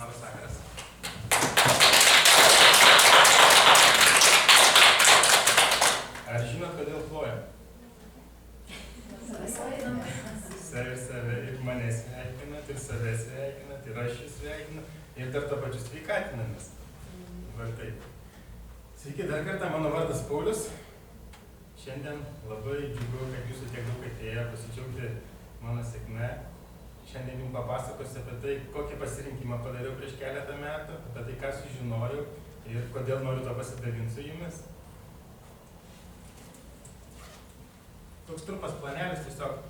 Labas vakaras. Ar žinot, kodėl plojam? Save ir mane sveikinat, ir save sveikinat, ir aš jūs sveikinu, ir dar to pačiu sveikatinamės. Dabar taip. Sveiki, dar kartą, mano vardas Paulius. Šiandien labai džiugu, kad jūsų tiek daug atėjo pasidžiaugti mano sėkme. Šiandien jums papasakosiu apie tai, kokį pasirinkimą padariau prieš keletą metų, apie tai, ką sužinojau ir kodėl noriu to pasidalinti su jumis. Toks trumpas planelis tiesiog,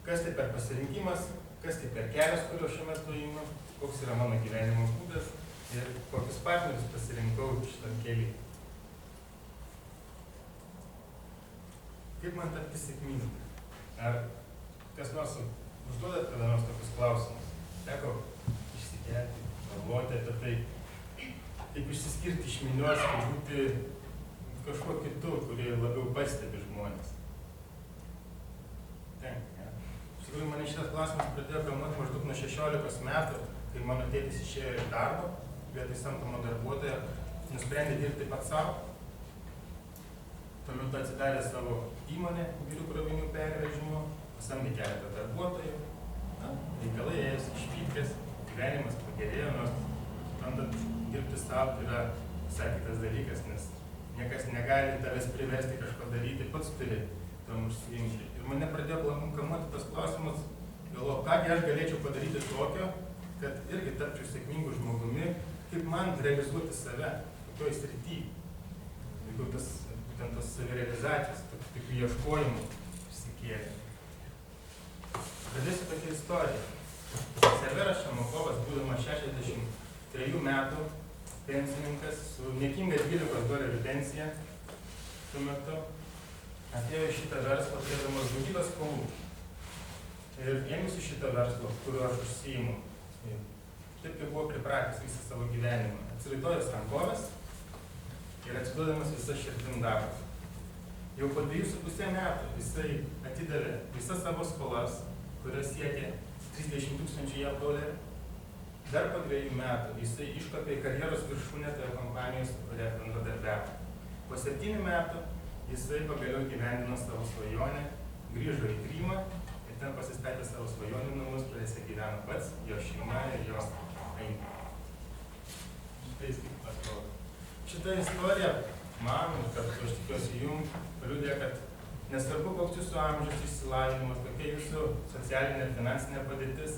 kas tai per pasirinkimas, kas tai per kelias, kurio šiuo metu imu, koks yra mano gyvenimo būdas ir kokius partnerius pasirinkau šitam keliui. Kaip man tapti sėkmingu? Ar kas nors užduodat kada nors tokius klausimus? Teko išsikelti, galvoti apie tai, kaip išsiskirti iš minios, kaip būti kažkuo kitu, kurį labiau pastebi žmonės. Iš tikrųjų, mane šitas klausimas pradėjo kamuoti maždaug nuo 16 metų, kai mano tėtis išėjo iš darbo, vietoj samdomo darbuotojo, nusprendė dirbti pats savo. Tuo metu atsidarė savo įmonę įvairių krovinių pervežimo, pasamdė keletą darbuotojų. Reikalai ėjosi iš pypkės, gyvenimas pagerėjo, nors suprantat, dirbti savo yra visai kitas dalykas, nes niekas negali tavęs priversti kažko daryti, pats turi tam užsiimti. Ir mane pradėjo kamuoti tas klausimas, galvoju, kągi aš galėčiau padaryti tokio, kad irgi tapčiau sėkmingu žmogumi, kaip man realizuoti save, tokioj srity. Jeigu būtent tos savirealizacijos, tokių ieškojimų išsikėlė. Pradėsiu tokią istoriją. Serveras Šamakovas, būdamas 63 metų, pensininkas su niekinga $12 pensija tuo metu, atėjo į šitą verslą turėdamas daugybę skolų. Ir ėmėsi šitą verslą, kuriuo aš užsiimu. Taip kaip buvo pripratęs visą savo gyvenimą. Atsiraitojęs rankovės ir atsiduodamas visą širdim darbą. Jau po 2,5 metų jisai atidavė visas savo skolas, kurios siekė $30,000 JAV. Dar po 2 metų jisai iškopė į karjeros viršūnę toje kompanijoje, su kuria bendradarbiavo. Po 7 metų jisai pagaliau gyvendino savo svajonę, grįžo į Krymą ir ten pasistatė savo svajonių namus, kuriuose gyveno pats, jo šeima ir jo ainiai. Šitais kaip atrodo. Šitą istoriją man, kad aš tikiuosi jums, paliudė, kad nesvarbu, koks jūsų amžius, išsilavinimas, kokia jūsų socialinė ir finansinė padėtis,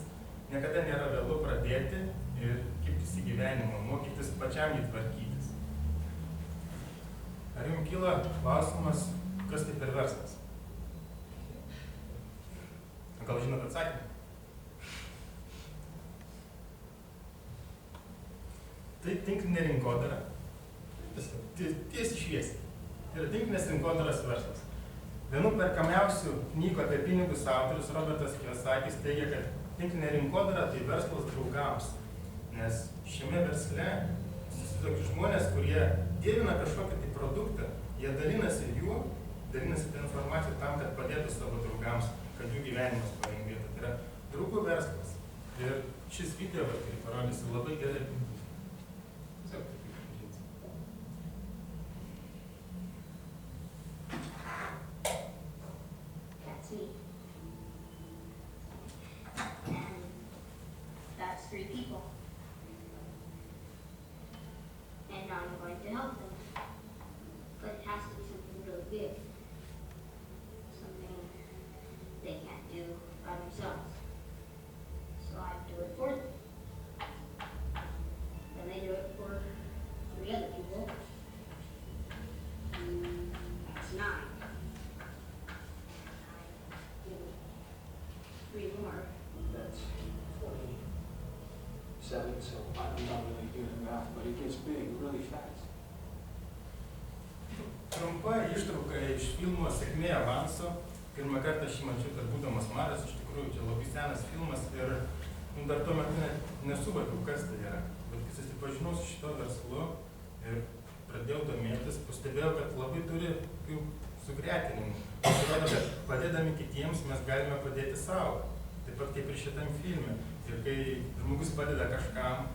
niekada nėra vėlu pradėti ir kibtis į gyvenimą, mokytis pačiam jį tvarkytis. Ar jums kyla klausimas, kas tai per verslas? Gal žinot atsakymą? Tai tinklinė rinkodara. Tiesiai šviesiai. Tai yra tinklinės rinkodaros verslas. Vienu perkamiausių knygų apie pinigus autorius Robertas Kiyosakis teigia, kad tinklinė rinkodara tai verslas draugams. Nes šiame versle tokie žmonės, kurie dievina kažkokį tai produktą, jie dalinasi juo, dalinasi tą informaciją tam, kad padėtų savo draugams, kad jų gyvenimas palengvėtų. Tai yra draugų verslas. Ir šis video, kurį parodysiu, labai gerai. That's 3 people. And now I'm going to help them. But it has to be something really big. Something they can't do by themselves. So I do it for them. Then they do it for 3 other people. That's 9. I do 3 more. That's 47, so I'm not really good at math, but it gets big really fast. Trumpa ištrauka iš filmo Sėkmė avanso. Pirmą kartą aš jį mačiau, kad būdamas mažas, iš tikrųjų čia labai senas filmas ir dar tuo metu nesuvokiau, kas tai yra. Bet kai susipažinau su šito verslu ir pradėjau domėtis, pastebėjau, kad labai turi sugretinimų. Pasirodo, kad padėdami kitiems mes galime padėti savo. Taip pat kaip ir šitam filme. Ir kai žmogus padeda kažkam,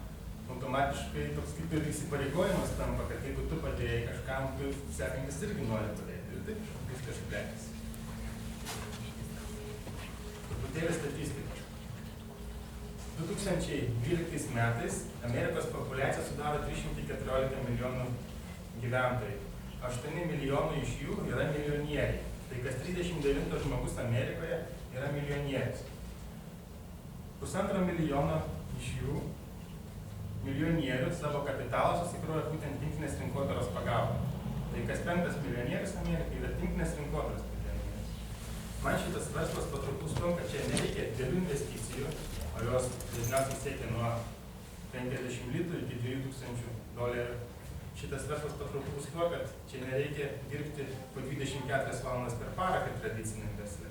automatiškai toks kaip ir įsipareigojimas tampa, kad jeigu tu padėjai kažkam, tu sekantis irgi nori padėti. Ir taip viskas plėtėsi. Truputėlį statistika. 2012 metais Amerikos populiacija sudaro 314 milijonų gyventojų. 8 milijonų iš jų yra milijonieriai. Tai kas 39 žmogus Amerikoje yra milijonierius. 1,5 milijono iš jų milijonierių savo kapitalą susikrovė būtent tinklinės rinkodaros pagalba. Tai kas 5 milijonierius Amerikai yra tinklinės rinkodaros milijonierius. Man šitas verslas patrauklus tuo, kad čia nereikia didelių investicijų, o jos dažniausiai siekia nuo 50 litų iki $2,000. Šitas verslas patrauklus tuo, kad čia nereikia dirbti po 24 valandas per parą, kaip tradiciniam versle.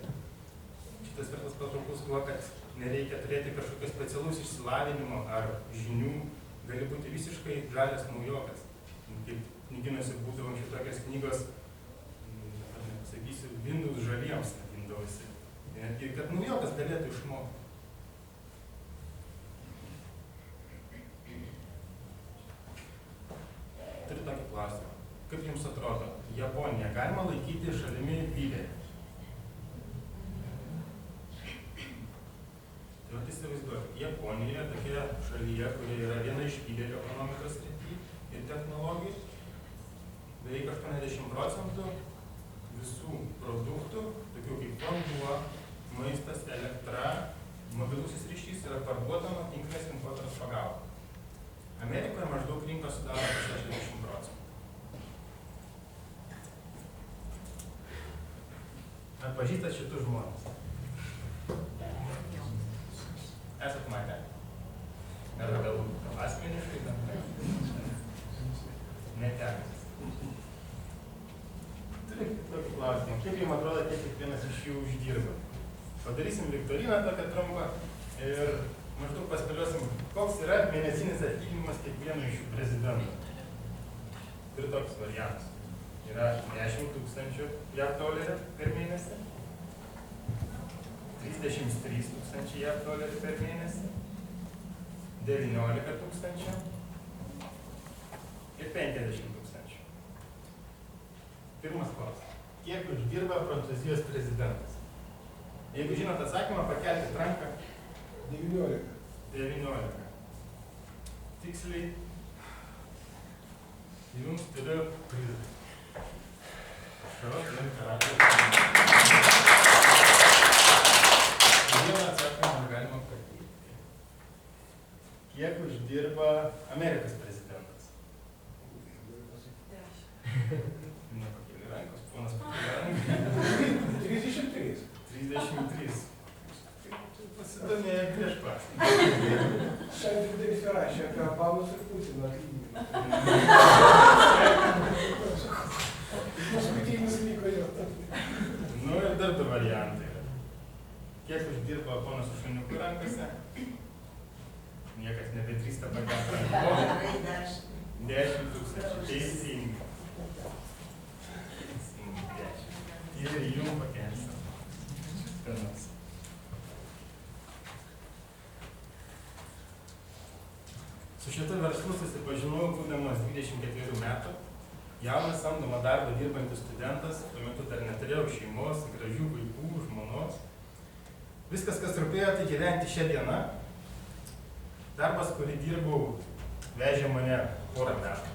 Šitas verslas patrauklus tuo, kad nereikia turėti kažkokio specialaus išsilavinimo ar žinių, gali būti visiškai žalias naujokas. Kaip knygynuose būdavo šitokios knygos, sakysiu, Windows žaliems vadindavosi. Ir kad naujokas galėtų išmokti. Turiu tokį klausimą. Kaip jums atrodo, Japoniją galima laikyti šalimi lyderį? Tai vat įsivaizduokit, Japonija tokia šalyje, kurie yra viena iš lyderių ekonomikos srityje ir technologijų, beveik 80% visų produktų, tokių kaip vanduo, maistas, elektra, mobilusis ryšys yra parduodama tinklinės rinkodaros pagalba. Amerikoje maždaug rinkos sudaro 60%. Ar pažįstat šitus žmonės? Esat matę? Ar galbūt asmeniškai? Netekas. Turiu tokį klausimą. Kaip jums atrodo, kiek kiekvienas iš jų uždirba? Padarysim viktoriną tokią trumpą ir maždaug paspėliosim, koks yra mėnesinis atlyginimas kiekvieno iš šių prezidentų. Ir toks variantas. Yra 10 000 JAV dolerių per mėnesį, 33 000 JAV dolerių per mėnesį, 19 000 ir 50 000. Pirmas klausimas. Kiek uždirba Prancūzijos prezidentas? Jeigu žinot atsakymą, pakelkit ranką. 19. 19. Tiksliai jums turiu prizą. Vieną atsakymą galima pateikti. Kiek uždirba Amerikos prezidentas? Nepakėlė rankos, ponas pakėlė ranką. 33. 33. Pasidomėjo prieš klasę. Šiandien didelis rašė apie Obamos ir Putino atlyginimą. Paskutinis liko jo. Nu ir dar du variantai yra. Kiek uždirba ponas su šuniuku rankose? Niekas nebedrįsta pakelti rankos. 10 000. Teisingai. Ir jums pakelsim. Skanas. Su šitu verslu susipažinau, būdamas 24 metų. Jaunas samdomą darbą dirbantis studentas, tuo metu dar neturėjau šeimos, gražių vaikų, žmonos. Viskas, kas rūpėjo, tai gyventi šią dieną. Darbas, kurį dirbau, vežė mane porą metų.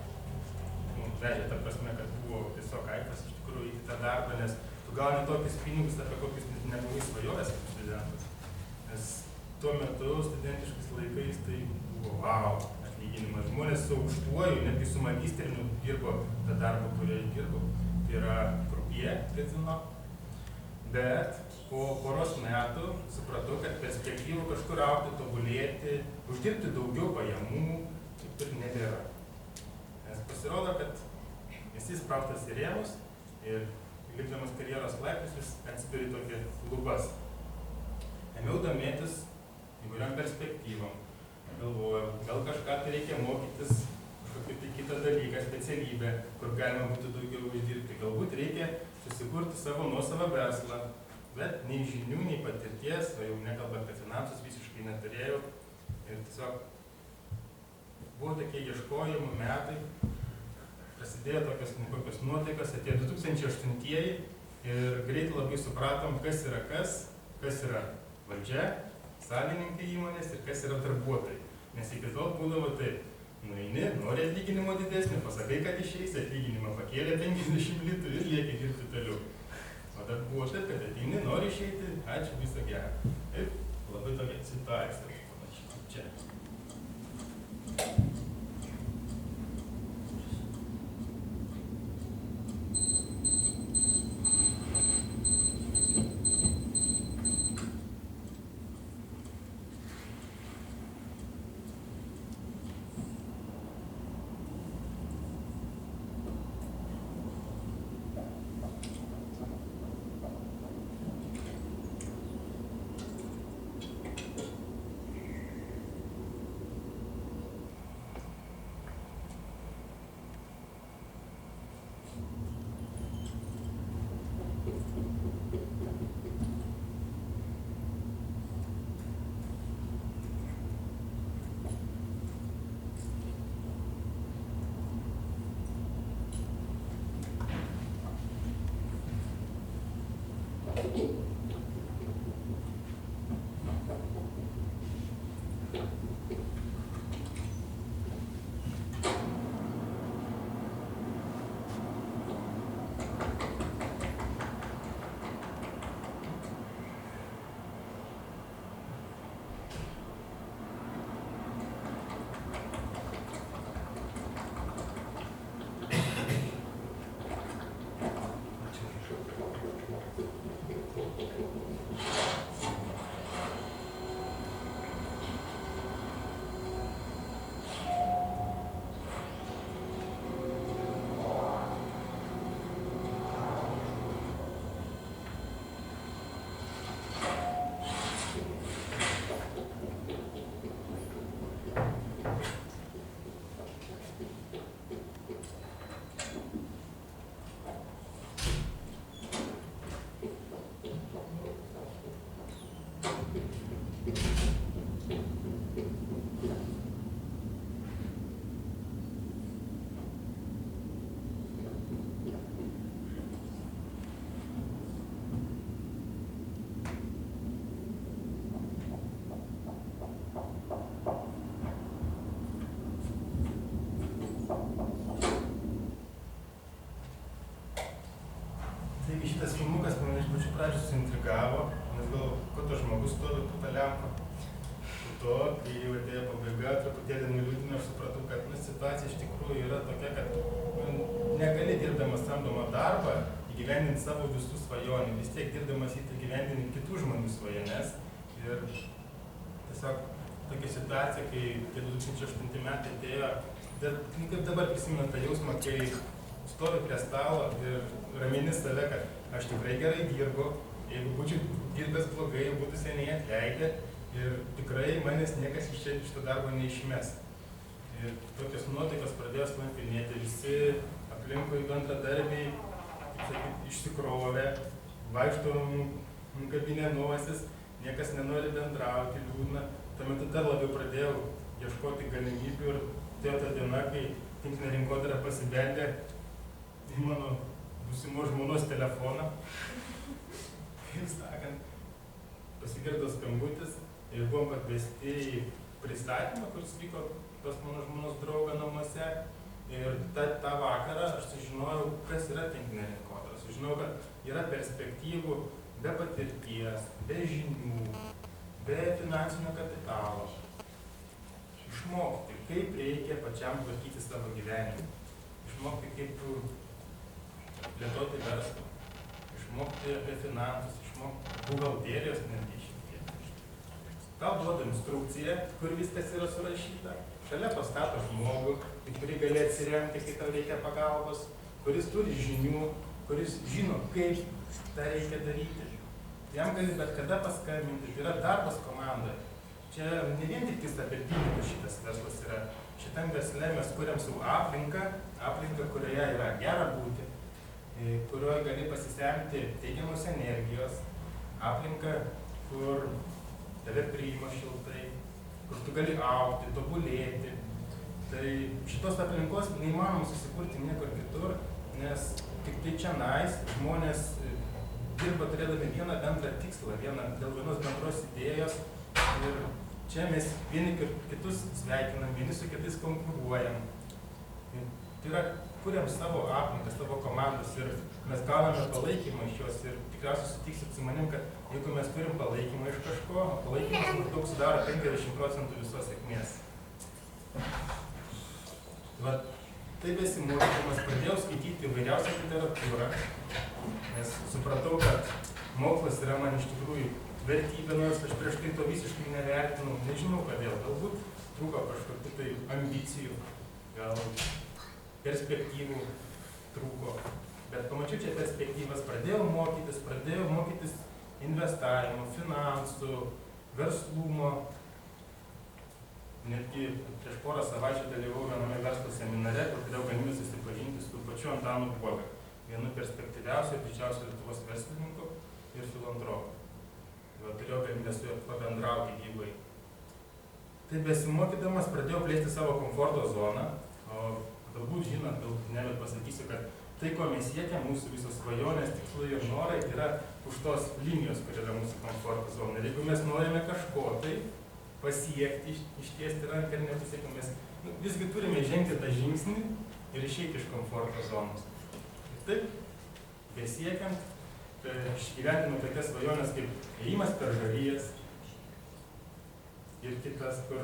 Vežė ta prasme, kad buvo tiesiog kaitas iš tikrųjų į tą darbą, nes tu gauni tokius pinigus, apie kokius nebuvai svajojęs kaip studentas. Nes tuo metu studentiškais laikais tai buvo wow atlyginimas. Žmonės su aukštuoju, netgi su magistriniu dirbo tą darbą, kurį aš dirbau. Tai yra krupie kazino. Bet po poros metų supratau, kad perspektyvų kažkur augti, tobulėti, uždirbti daugiau pajamų kaip ir nebėra. Nes pasirodo, kad esi įspraustas į rėmus ir lipdamas karjeros laiptais vis atspiri tokias lubas. Ėmiau domėtis įvairiom perspektyvom. Galvojau, gal kažką tai reikia mokytis, kažkokį tai kitą dalyką, specialybę, kur galima būtų daugiau uždirbti. Galbūt reikia susikurti savo nuosavą verslą, bet nei žinių, nei patirties, o jau nekalbant apie finansus, visiškai neturėjau. Ir tiesiog buvo tokie ieškojimų metai, prasidėjo tokios nekokios nuotaikos, atėjo 2008-ieji ir greitai labai supratom, kas yra valdžia, savininkai įmonės ir kas yra darbuotojai. Nes iki tol būdavo taip, nueini, nori atlyginimo didesnį, pasakai, kad išeisi, atlyginimą pakėlė 50 litų ir lieki dirbti toliau. O dar buvo taip, kad ateini, nori išeiti, ačiū, viso gero. Ir labai tokia situacija, panašiai čia. Taigi šitas filmukas mane iš pačių pradžių suintrigavo, nes gal, ko tas žmogus stovi po tą lempą. Po to, kai jau atėjo pabaiga, truputėlį nuliūdino, aš supratau, kad situacija iš tikrųjų yra tokia, kad negali dirbdamas samdomą darbą įgyvendinti savo visų svajonių, vis tiek dirbdamas įgyvendinti kitų žmonių svajones. Ir tiesiog tokia situacija, kai 2008 metai atėjo, kaip dabar prisimenu tą jausmą, kai stovi prie stalo ir ramini save, kad aš tikrai gerai dirbu, jeigu būčiau dirbęs blogai, būtų seniai atleidę ir tikrai manęs niekas iš šito darbo neišmes. Ir tokios nuotaikos pradėjo slampinėti, visi aplinkui bendradarbiai, kaip sakyt, išsikrovė, vaikšto kabinė nosis, niekas nenori bendrauti, liūdna. Tuo metu dar labiau pradėjau ieškoti galimybių ir tai ta diena, kai tinklinė rinkodara pasibeldė į mano būsimos žmonos telefoną. Kaip sakant, pasigirdo skambutis ir buvom pakviesti į pristatymą, kuris vyko pas mano žmonos draugą namuose. Ir tą vakarą aš sužinojau, kas yra tinklinė rinkodara. Sužinojau, kad yra perspektyvų be patirties, be žinių, be finansinio kapitalo. Išmokti, kaip reikia pačiam tvarkyti savo gyvenimą. Išmokti, kaip plėtoti verslą. Išmokti apie finansus, išmokti buhalterijos netgi šiek. Tau duoda instrukciją, kur viskas yra surašyta. Šalia pastato žmogų, į kurį gali atsiremti, kai tau reikia pagalbos, kuris turi žinių, kuris žino, kaip tą reikia daryti. Jam gali bet kada paskambinti, tai yra darbas komandoje. Čia ne vien tik apie pinigus šitas verslas yra. Šitam versle mes kuriam savo aplinką, kurioje yra gera būti, kurioje gali pasisemti teigiamos energijos, aplinką, kur tave priima šiltai, kur tu gali augti, tobulėti. Tai šitos aplinkos neįmanoma susikurti niekur kitur, nes tik tai čionais žmonės dirba turėdami vieną bendrą tikslą, dėl vienos bendros idėjos ir čia mes vieni kitus sveikinam, vieni su kitais konkuruojam. Tai yra, kuriam savo aplinką, savo komandas ir mes gauname palaikymą iš jos ir tikriausiai sutiksit su manim, kad jeigu mes turim palaikymą iš kažko, palaikymas maždaug sudaro 50% visos sėkmės. Vat, tai besimokydamas pradėjau skaityti įvairiausią literatūrą, nes supratau, kad mokslas yra man iš tikrųjų vertybė, nors aš prieš tai to visiškai nevertinau, nežinau kodėl, galbūt trūko kažkokių tai ambicijų, gal perspektyvų trūko, bet pamačiau čia perspektyvas, pradėjau mokytis investavimo, finansų, verslumo. Netgi prieš porą savaičių dalyvau viename verslo seminare, kur turėjau galimybę susipažinti su pačiu Antanu Guoga, vienu perspektyviausių ir didžiausių Lietuvos verslininkų ir filantropų. Turėjau galimybę su juo pabendrauti gyvai. Tai besimokydamas pradėjau plėsti savo komforto zoną, o galbūt žinot, galbūt ne, bet pasakysiu, kad tai, ko mes siekiam, mūsų visos svajonės, tikslai ir norai, yra už tos linijos, kur yra mūsų komforto zona. Ir jeigu mes norime kažko tai pasiekti, ištiesti ranką ir nepasiekti, mes visgi turime žengti tą žingsnį ir išeiti iš komforto zonos. Ir taip, besiekiant, išgyvendinu tokias svajonės kaip ėjimas per žarijas ir kitas, kur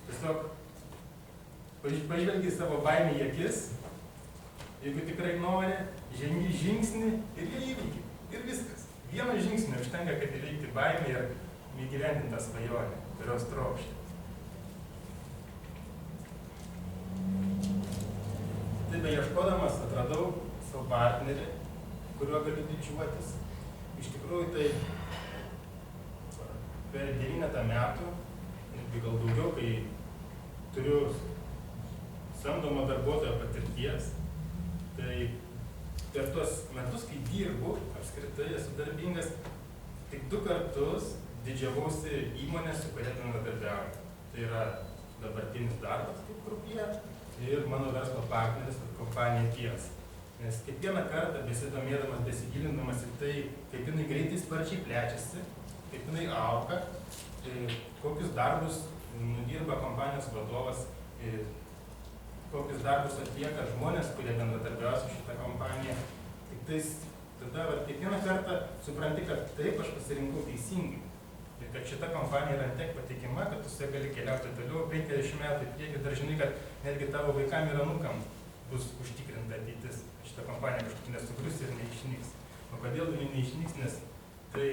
tiesiog pažvelgi savo baimę į akis, jeigu tikrai nori, žengi žingsnį ir jie įveiki. Ir viskas. Vieno žingsnio užtenka, kad įveikti baimę ir įgyvendinti tą svajonę, kurios trokšti. Tai beieškodamas atradau savo partnerį, kuriuo galiu didžiuotis. Iš tikrųjų, tai per 9 metų, irgi gal daugiau, kai turiu samdomo darbuotojo patirties, tai per tuos metus, kai dirbu, apskritai esu darbingas, tik 2 kartus didžiavausi įmonės, su kuria bendradarbiauju. Tai yra dabartinis darbas kaip grupėje ir mano verslo partneris kompanija Ties. Nes kiekvieną kartą besidomėdamas, besigilindamas į tai, kaip jinai greitai sparčiai plečiasi, kaip jinai auga, kokius darbus nudirba kompanijos vadovas, kokius darbus atlieka žmonės, kurie bendradarbiauja su šitą kompaniją. Tik tais tada kiekvieną kartą supranti, kad taip aš pasirinkau teisingai. Ir kad šita kompanija yra tiek patikima, kad tu su ja gali keliauti toliau 50 metų į priekį, dar žinai, kad netgi tavo vaikam ir anūkam bus užtikrinta ateitis. Šita kompanija kažkaip nesugrius ir neišnyks. O kodėl ji neišnyks, nes tai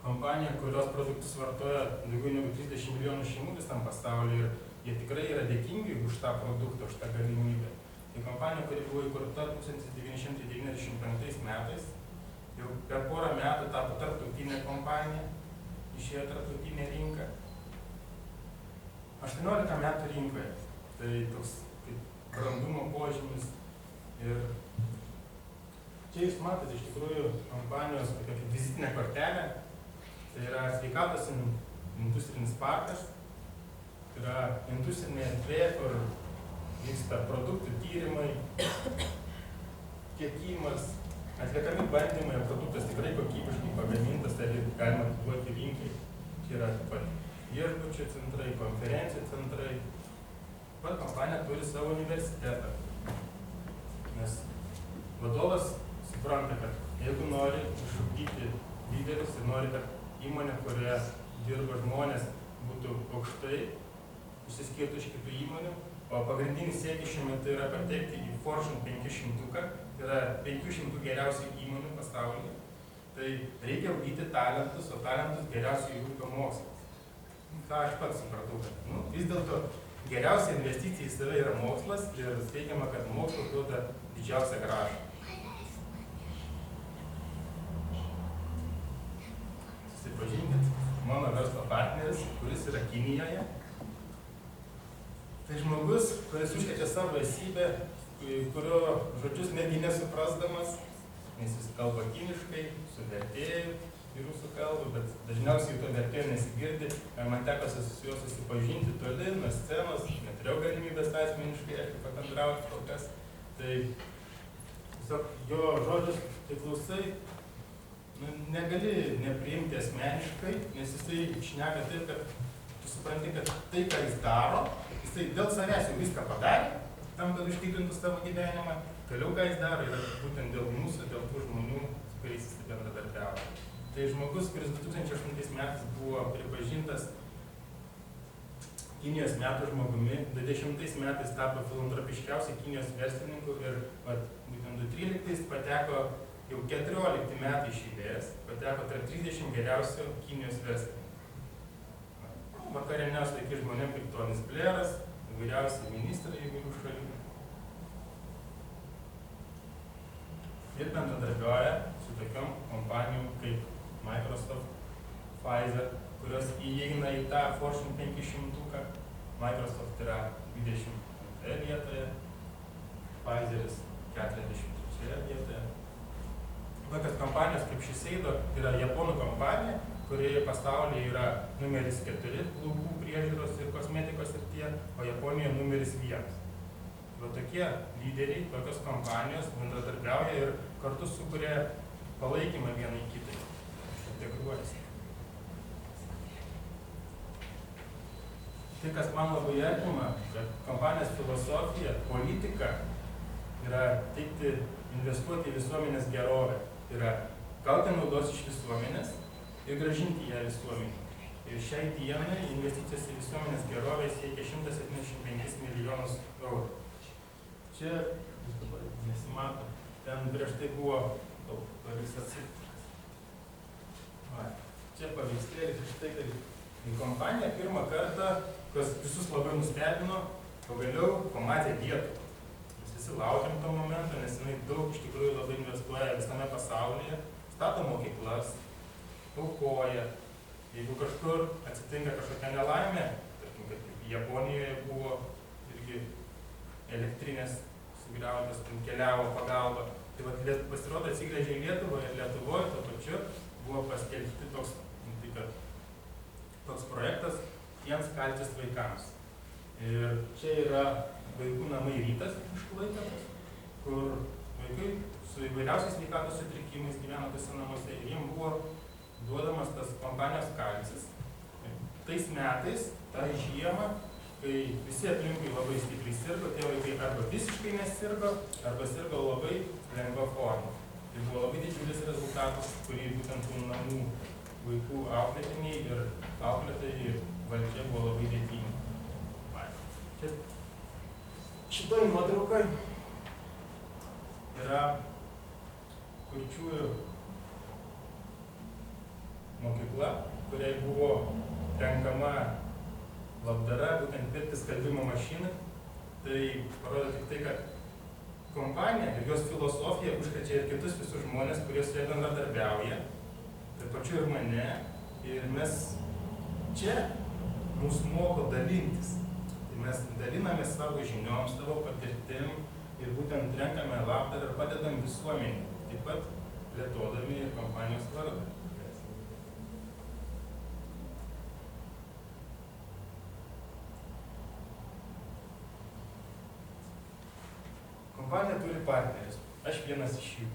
kompanija, kurios produktus vartoja daugiau negu 30 milijonų šeimų visam pasaulyje ir jie tikrai yra dėkingi už tą produktą, už tą galimybę. Tai kompanija, kuri buvo įkurta 1995 metais, jau per porą metų tapo tarptautinė kompanija, išėjo tarptautinė rinka. 18 metų rinkoje. Tai toks kaip brandumo požymis. Ir čia jūs matote iš tikrųjų kompanijos tokia kaip vizitinė kortelė. Tai yra sveikatos industrinis parkas. Tai yra industrinė erdvė, kur vyksta produktų tyrimai, tiekimas, atliekami bandymai, produktas tikrai kokybiškai pagamintas, tai galima atiduoti rinkai. Čia yra taip pat viešbučių centrai, konferencijų centrai. Pat kompanija turi savo universitetą. Nes vadovas supranta, kad jeigu nori išugdyti lyderius ir nori, kad įmonė, kurioje dirba žmonės, būtų aukštai išsiskirtų iš kitų įmonių, o pagrindinis siekis šiuo metu yra patekti į Fortune 500, tai yra 500 geriausių įmonių pasaulyje. Tai reikia ugdyti talentus, o talentus geriausiai ugdo mokslas. Ką aš pats supratau, kad vis dėlto geriausia investicija į save yra mokslas ir teigiama, kad mokslas duoda didžiausią grąžą. Susipažinkit, mano verslo partneris, kuris yra Kinijoje. Tai žmogus, kuris užkečia savo esybę, kurio žodžius netgi nesuprasdamas, nes jis kalba kiniškai, su vertėju, į rusų kalbą, bet dažniausiai to vertėjo nesigirdi. Man teko su juo susipažinti toli nuo scenos, neturėjau galimybės asmeniškai, aišku, pabendrauti kol kas. Tai tiesiog jo žodžius, tai klausai, negali nepriimti asmeniškai, nes jisai šneka taip, kad tu supranti, kad tai, ką jis daro, jisai dėl savęs jau viską padarė, tam, kad užtikrintų savo gyvenimą. Toliau, ką jis daro, yra būtent dėl mūsų, dėl tų žmonių, su kuriais jis bendradarbiavo. Tai žmogus, kuris 2008 metais buvo pripažintas Kinijos metų žmogumi, 2010 metais tapo filantropiškiausiai Kinijos verslininku ir būtent 2013 pateko jau 14 metai iš eilės, pateko tarp 30 geriausių Kinijos verslininkų. Vakarieniaus laikai žmonėm kaip Tonis Blairas, įvairiausi ministrai įvairių šalių. Ir bendradarbiauja su tokiom kompanijom kaip Microsoft, Pfizer, kurios įeina į tą Fortune 500. Microsoft yra 22 vietoje, Pfizeris 43 vietoje. Tokios kompanijos kaip Shiseido yra japonų kompanija, kurioje pasaulyje yra numeris 4 plaukų priežiūros ir kosmetikos srityje, o Japonijoje numeris 1. Va tokie lyderiai, tokios kompanijos bendradarbiauja ir kartu sukuria palaikymą vienai kitai. Integruojasi. Tai, kas man labai artima, kad kompanijos filosofija, politika yra teikti, investuoti į visuomenės gerovę. Tai yra gauti naudos iš visuomenės ir grąžinti ją visuomenį. Ir šiai dienai investicijos į visuomenės gerovę siekia 175 milijonus eurų. Čia, dabar nesimato, ten prieš tai buvo pavyzdys. Čia pavyzdėlis iš tai, kad kompanija pirmą kartą, kas visus labai nustebino, pagaliau pamatė Lietuvą. Mes visi laukiam to momento, nes jinai daug iš tikrųjų labai investuoja visame pasaulyje, stato mokyklas, aukoja. Jeigu kažkur atsitinka kažkokia nelaimė, tarkim, kaip Japonijoje buvo irgi elektrinės sugriautas, keliavo pagalba. Tai vat, pasirodo atsigręžė į Lietuvą ir Lietuvoje tuo pačiu buvo paskelbti toks projektas Tiems Kaltis vaikams. Ir čia yra vaikų namai Rytas iš Klaipėdos, kur vaikai su įvairiausiais sveikatos sutrikimais gyveno tose namuose ir jiems buvo duodamas tas kompanijos kalcis. Tais metais, tą žiemą, kai visi aplinkui labai stipriai sirgo, tie vaikai arba visiškai nesirgo, arba sirgo labai lengva forma. Tai buvo labai didžiulis rezultatas, kurį būtent tų namų vaikų auklėtiniai ir auklėtojai valdžia buvo labai dėkingi. Čia šitoj nuotraukai yra Kurčiųjų mokykla, kuriai buvo renkama labdara, būtent pirkti skalbimo mašiną. Tai parodo tik tai, kad kompanija ir jos filosofija užkrečia ir kitus visus žmonės, kurie su jie bendradarbiauja, taip pačiu ir mane. Ir mes čia mus moko dalintis. Tai mes daliname savo žiniom, savo patirtim ir būtent renkame labdarą ir padedam visuomenį, taip pat plėtodami ir kompanijos vardą. Kompanija turi partnerius. Aš vienas iš jų.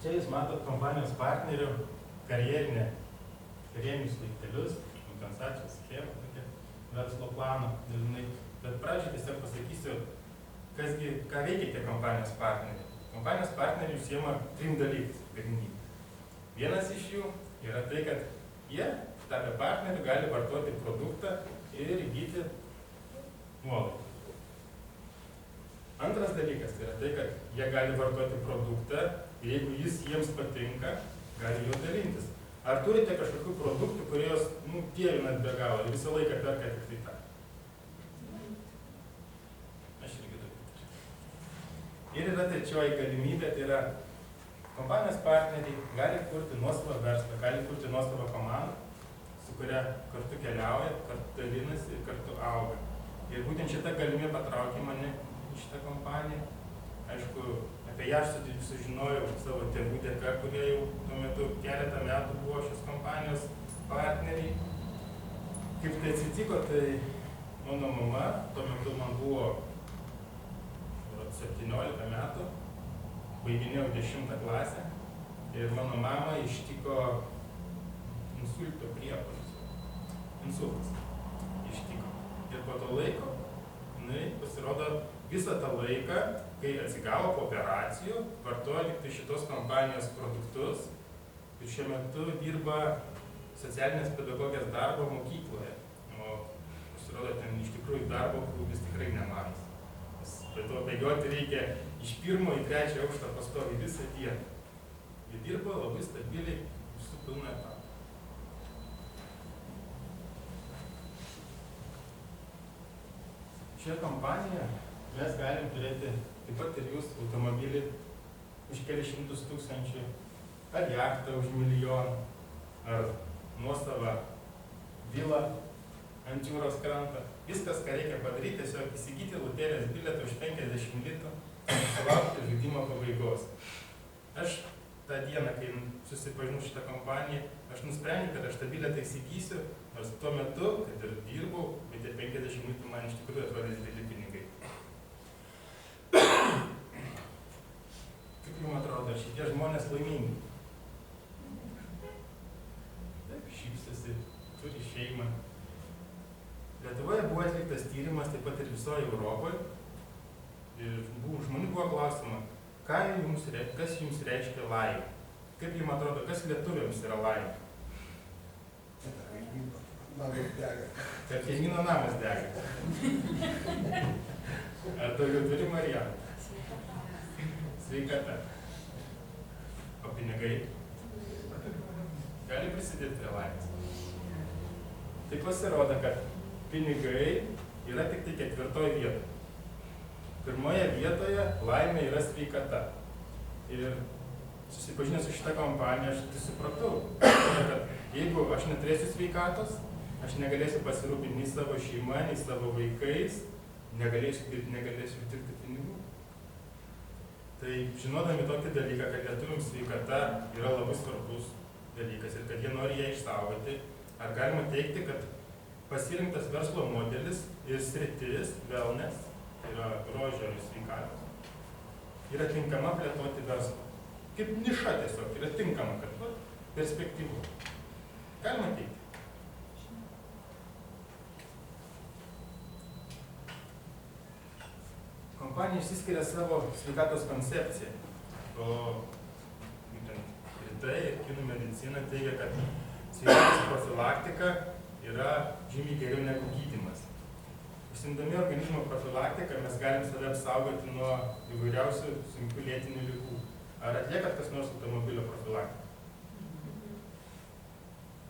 Čia jūs matot kompanijos partnerių karjerinius laiptelius, kompensacijos schemą, tokia verslo plano dažnai. Bet pradžiai tiesiog pasakysiu, ką veikia tie kompanijos partneriai. Kompanijos partneriai užsiema 3 dalykais pagrindiniais. Vienas iš jų yra tai, kad jie, tapę partnerių, gali vartoti produktą ir įgyti nuolaidą. Antras dalykas yra tai, kad jie gali vartoti produktą ir jeigu jis jiems patinka, gali juo dalintis. Ar turite kažkokių produktų, kurios dievinat be galo ir visą laiką perka tik tai tą? Aš irgi turiu. Ir yra trečioji galimybė, tai yra kompanijos partneriai gali kurti nuosavą verslą, gali kurti nuosavą komandą, su kuria kartu keliauja, kartu dalinasi ir kartu auga. Ir būtent šita galimybė patraukė mane į šitą kompaniją. Aišku, apie ją aš sužinojau savo tėvų dėka, kurie jau tuo metu keletą metų buvo šios kompanijos partneriai. Kaip tai atsitiko, tai mano mama, tuo metu man buvo 17 metų, baiginėjau 10 klasę ir mano mama ištiko insulto priepuolis. Insultas ištiko. Ir po to laiko, pasirodo, visą tą laiką, kai atsigavo po operacijų, vartoja tik tai šitos kompanijos produktus ir šiuo metu dirba socialinės pedagogės darbo mokykloje. O pasirodo, ten iš tikrųjų darbo krūvis tikrai nemažas. Be to bėgioti reikia iš 1 į 3 aukštą pastoviai visą dieną. Jie dirba labai stabiliai, su pilna etapą. Šią kompaniją mes galim turėti taip pat ir jūs automobilį už kelius šimtus tūkstančių, ar jachtą už milijoną, ar nuosavą vilą ant jūros kranto. Viskas, ką reikia padaryti, tiesiog įsigyti loterijos bilietą už 50 litų ir sulaukti žaidimo pabaigos. Aš tą dieną, kai susipažinau šitą kompaniją, aš nusprendžiau, kad aš tą bilietą įsigysiu, nors tuo metu, kad ir dirbau, bet tie 50 litų man iš tikrųjų atrodė dideli pinigai. Kaip jums atrodo, ar šitie žmonės laimingi? Taip, šypsosi, turi šeimą. Lietuvoje buvo atliktas tyrimas, taip pat ir visoje Europoje. Ir žmonių buvo klausima, kas jums reiškia laimė? Kaip jums atrodo, kas lietuviams yra laimė? Namas dega. Kad kaimyno namas dega. Ar daugiau turi Marijaną? Sveikata. O pinigai? Gali prisidėti prie laimės. Tai pasirodo, kad pinigai yra tik tai 4. vietoje. 1 vietoje laimė yra sveikata. Ir susipažinęs su šitą kompaniją, aš tai supratau, kad jeigu aš neturėsiu sveikatos, aš negalėsiu pasirūpinti nei savo šeima, nei savo vaikais, negalėsiu uždirbti pinigų. Tai žinodami tokį dalyką, kad lietuviams sveikata yra labai svarbus dalykas ir kad jie nori ją išsaugoti, ar galima teikti, kad pasirinktas verslo modelis ir sritis, wellness, tai yra grožio ir sveikatos, yra tinkama plėtoti verslą. Kaip niša tiesiog yra tinkama, kad perspektyvu. Galima teikti. Kompanija išsiskiria savo sveikatos koncepciją, o rytai ir kinų medicina teigia, kad sveikatos profilaktika yra žymiai geriau negu gydymas. Užsiimdami organizmo profilaktiką mes galim save apsaugoti nuo įvairiausių sunkių lėtinių ligų. Ar atliekat kas nors automobilio profilaktiką?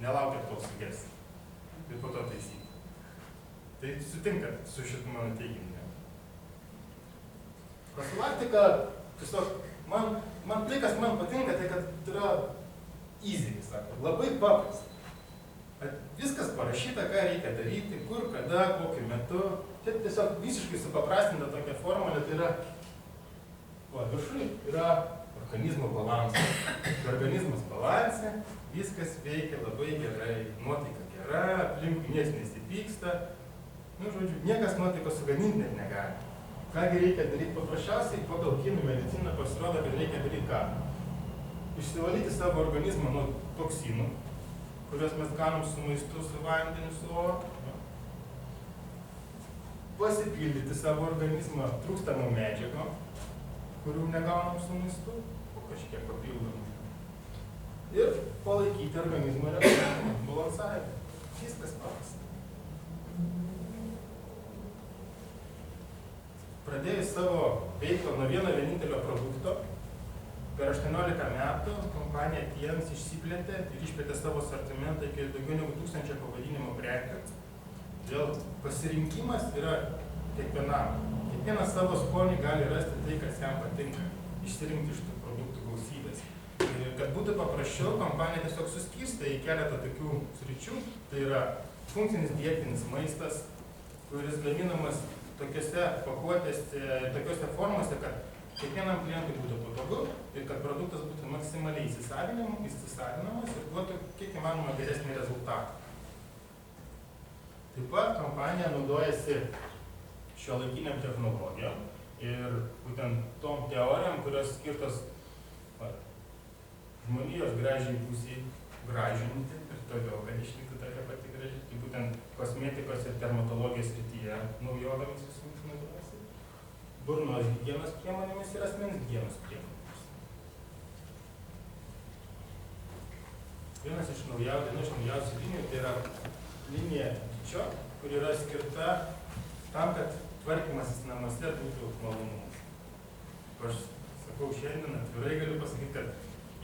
Nelaukiat, kol suges. Ir po to taisyti. Tai sutinkat su šitų mano teiginiu. Profilaktika, tiesiog, tai, kas man patinka, tai kad yra easy, sako, labai paprasta. Viskas parašyta, ką reikia daryti, kur, kada, kokiu metu. Tai tiesiog visiškai supaprastinta tokia formulė, tai yra, viršui yra organizmo balansas. Organizmas balanse, viskas veikia labai gerai, nuotaika gera, aplinkui niekas nesipyksta. Žodžiu, niekas nuotaikos sugadinti net negali. Kągi reikia daryti paprasčiausiai, pagal kinų mediciną pasirodo, kad reikia daryti ką? Išsivalyti savo organizmą nuo toksinų, kuriuos mes gaunam su maistu, su vandeniu, su oru. Pasipildyti savo organizmą trūkstamų medžiagų, kurių negaunam su maistu, o kažkiek papildomų. Ir palaikyti organizmo balansavimą. Viskas paprasta. Pradėjus savo veiklą nuo vieno vienintelio produkto, per 18 metų kompanija Tiems išsiplėtė ir išplėtė savo sortimentą iki daugiau negu 1000 pavadinimo prekių. Todėl pasirinkimas yra kiekvienam. Kiekvienas savo skonį gali rasti tai, kas jam patinka, išsirinkti iš tų produktų gausybės. Ir kad būtų paprasčiau, kompanija tiesiog suskirstė į keletą tokių sričių. Tai yra funkcinis dietinis maistas, kuris gaminamas tokiose pakuotėse, tokiose formose, kad kiekvienam klientui būtų patogu ir kad produktas būtų maksimaliai įsisavinamas ir duotų kiek įmanoma geresnį rezultatą. Taip pat kompanija naudojasi šiuolaikiniam technologijom ir būtent tom teorijom, kurios skirtos žmonijos gražiai pusiai gražinti ir toliau, kad išliktų tokia pati graži. Tai būtent kosmetikos ir dermatologijos srityje naujovėmis visomis naudojasi. Burnos higienos priemonėmis ir asmens higienos priemonėmis. Viena iš naujausių linijų tai yra linija Dičio, kur yra skirta tam, kad tvarkymasis namuose būtų malonumas. Aš sakau šiandien atvirai galiu pasakyti, kad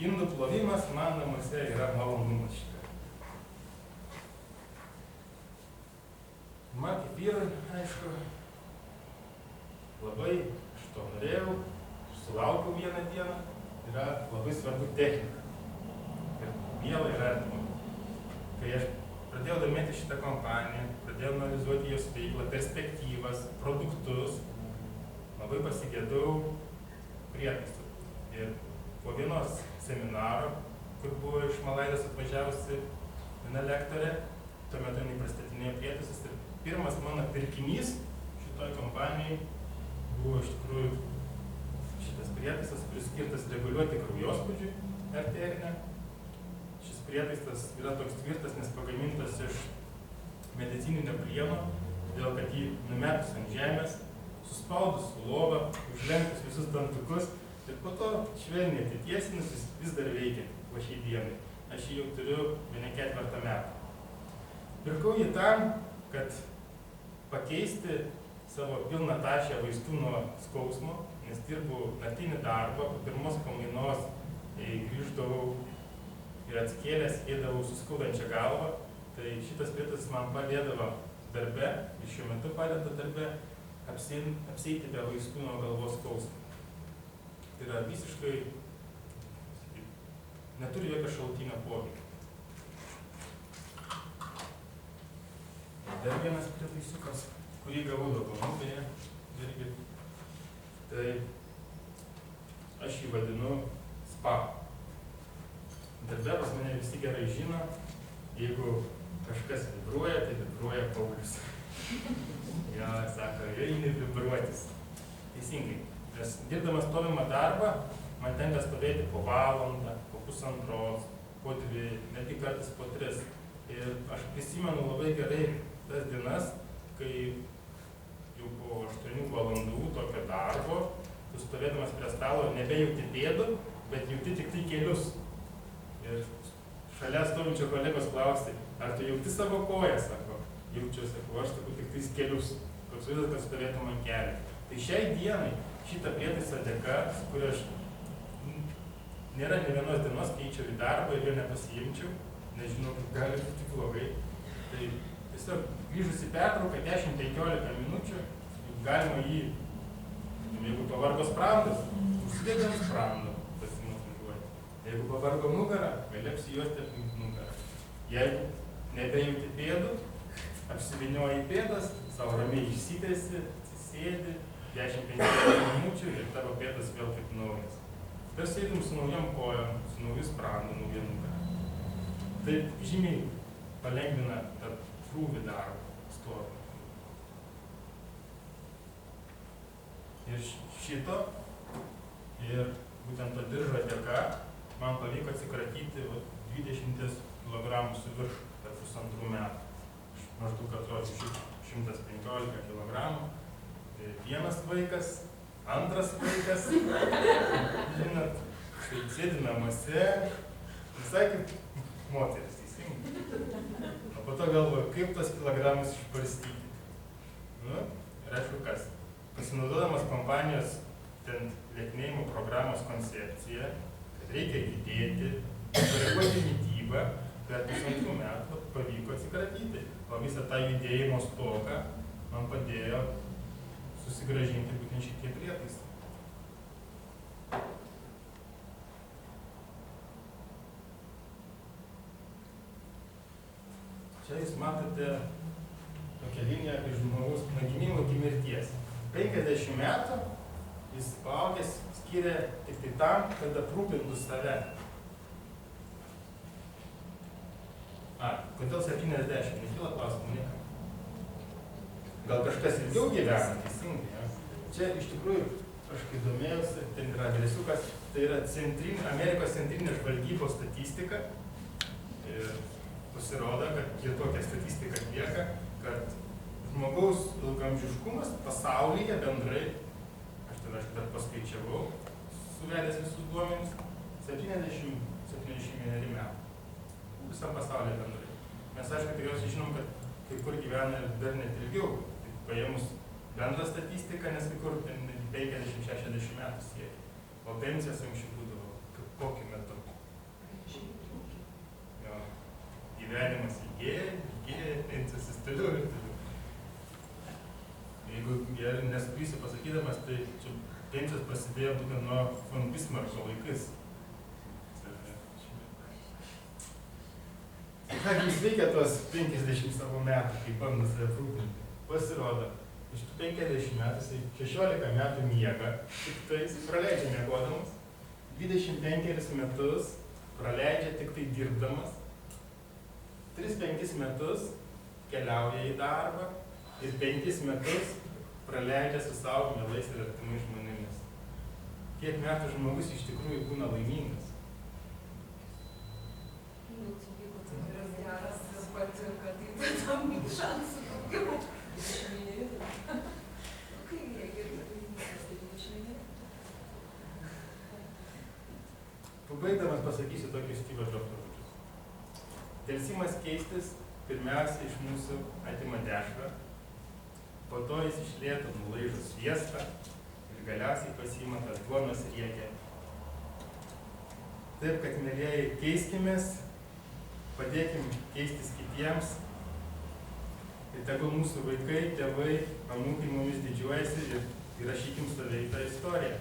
indų plovimas man namuose yra malonumas šitą. Man kaip vyrui, aišku, labai aš to norėjau, sulaukiau vieną dieną, yra labai svarbu technika. Ir miela ir artima. Kai aš pradėjau domėti šitą kompaniją, pradėjau analizuoti jos veiklą, perspektyvas, produktus, labai pasigėdau prietaisų. Ir po vienos seminaro, kur buvo iš Malaidos atvažiavusi viena lektorė, tuo metu jinai pristatinėjo prietaisus ir pirmas mano pirkinys šitoj kompanijai buvo iš tikrųjų šitas prietaisas, kuris skirtas reguliuoti kraujospūdžiui arterinę. Šis prietaisas yra toks tvirtas, nes pagamintas iš medicininio plieno, todėl kad jį numetus ant žemės, suspaudus su lova, užlenkus visus dantukus ir po to švelniai atitiesinus jis vis dar veikia po šiai dienai. Aš jį jau turiu bene 4 metų. Pirkau jį tam, kad pakeisti savo pilną tašę vaistų nuo skausmo, nes dirbu naktinį darbą, po pirmos pamainos grįždavau ir atsikėlęs ėdavau suskaudančią galvą, tai šitas prietaisas man padėdavo darbe ir šiuo metu padeda darbe apsieiti be vaistų nuo galvos skausmo. Tai yra visiškai, neturi jokio šalutinio poveikio. Dar vienas prietaisiukas, kurį gavau dovanų, beje, irgi. Tai aš jį vadinu spa. Darbe pas mane visi gerai žino, jeigu kažkas vibruoja, tai vibruoja Paulius. Jo, sako, jo eini vibruotis. Teisingai. Nes dirbdamas stovimą darbą, man tenka stovėti po valandą, po pusantros, po 2, netgi kartais po 3. Ir aš prisimenu labai gerai tas dienas, kai jau po 8 valandų tokio darbo, tu stovėdamas prie stalo nebejauti pėdų, bet jauti tik tai kelius. Ir šalia stovinčio kolegos klausti, ar tu jauti savo koją, sako, jaučiu, sako, aš sakau tik tais kelius, kad su visas, kad stovėtum ant kelių. Tai šiai dienai šitą prietaisą dėka, su kuriuo aš nėra ne vienos dienos keičiau į darbą ir jo nepasiimčiau, nežinau, kaip gali būti blogai. Tai tiesiog grįžus į pertrauką 10-15 minučių, galima jį, jeigu pavargo sprandas, užsidėti ant sprando, pasimutinguoti. Jeigu pavargo nugarą, gali apsijuosti aplink nugarą. Jeigu nebejauti pėdų, apsivinioji pėdas, savo ramiai išsitęsi, atsisėdi, 10-15 minučių ir tavo pėdas vėl kaip naujas. Ir sėdim su naujom kojom, su nauju sprandu, nauja nugara. Taip žymiai palengvina tą krūvį darbo stovį. Ir šito, ir būtent to diržo dėka, man pavyko atsikratyti 20 kg su virš per 1,5 metų. Maždaug atrodo 115 kg. Vienas vaikas, antras vaikas, žinot, tai sėdi namuose, visai kaip moteris, teisingai. O po to galvoju, kaip tos kilogramus išbarstyti. Nu, ir aišku kas. Pasinaudodamas kompanijos lieknėjimo programos koncepciją, kad reikia judėti, koreguoti mitybą, per 1,5 metų pavyko atsikratyti. O visą tą judėjimo stoką man padėjo susigrąžinti būtent šitie prietaisai. Čia jūs matote tokią liniją iš žmogaus nuo gimimo iki mirties. 50 metų jis paaugęs skiria tik tai tam, kad aprūpintų save. Kodėl 70? Nekyla klausimų niekam. Gal kažkas ilgiau gyvena, teisingai, ja? Čia iš tikrųjų, aš kai domėjausi, ten yra adresiukas, tai yra Amerikos centrinė žvalgybos statistika. Ir pasirodo, kad jie tokią statistiką atlieka, kad žmogaus ilgamžiškumas pasaulyje bendrai, aš tada paskaičiavau, suvedęs visus duomenis, 70-71 metų. Visam pasaulyje bendrai. Mes aišku, tikriausiai žinom, kad kai kur gyvena dar net ilgiau. Tai paėmus bendrą statistiką, nes kai kur 50-60 metų siekia. O pensijas anksčiau būdavo kokiu metu. Jo. Gyvenimas ilgėja, pensijas vis toliau ir toliau. Jeigu nesuklysiu pasakydamas, tai čia pensijos prasidėjo būtent nuo von Bismarcko laikais. Ką jis veikia tuos 50 savo metų, kai bando save aprūpinti? Pasirodo, iš tų 50 metų, 16 metų miega, tik tai jis praleidžia miegodamas, 25 metus praleidžia tik tai dirbdamas, 3-5 metus keliauja į darbą ir 5 metus praleidžia su savo mielais ir artimais žmonėmis. Kiek metų žmogus iš tikrųjų būna laimingas? Geras patinka, tai tam šansų daugiau. 21. Kai jie girdi, tai 21. Pabaigdamas pasakysiu tokius Steve'o Jobso žodžius. Delsimas keistis pirmiausia iš mūsų atima dešrą, po to jis iš lėto nulaižo sviestą ir galiausiai pasiima tą duonos riekę. Taip, kad, mielieji, keiskimės, padėkim keistis kitiems ir tegul mūsų vaikai, tėvai, anūkai mumis didžiuojasi ir įrašykim save į tą istoriją.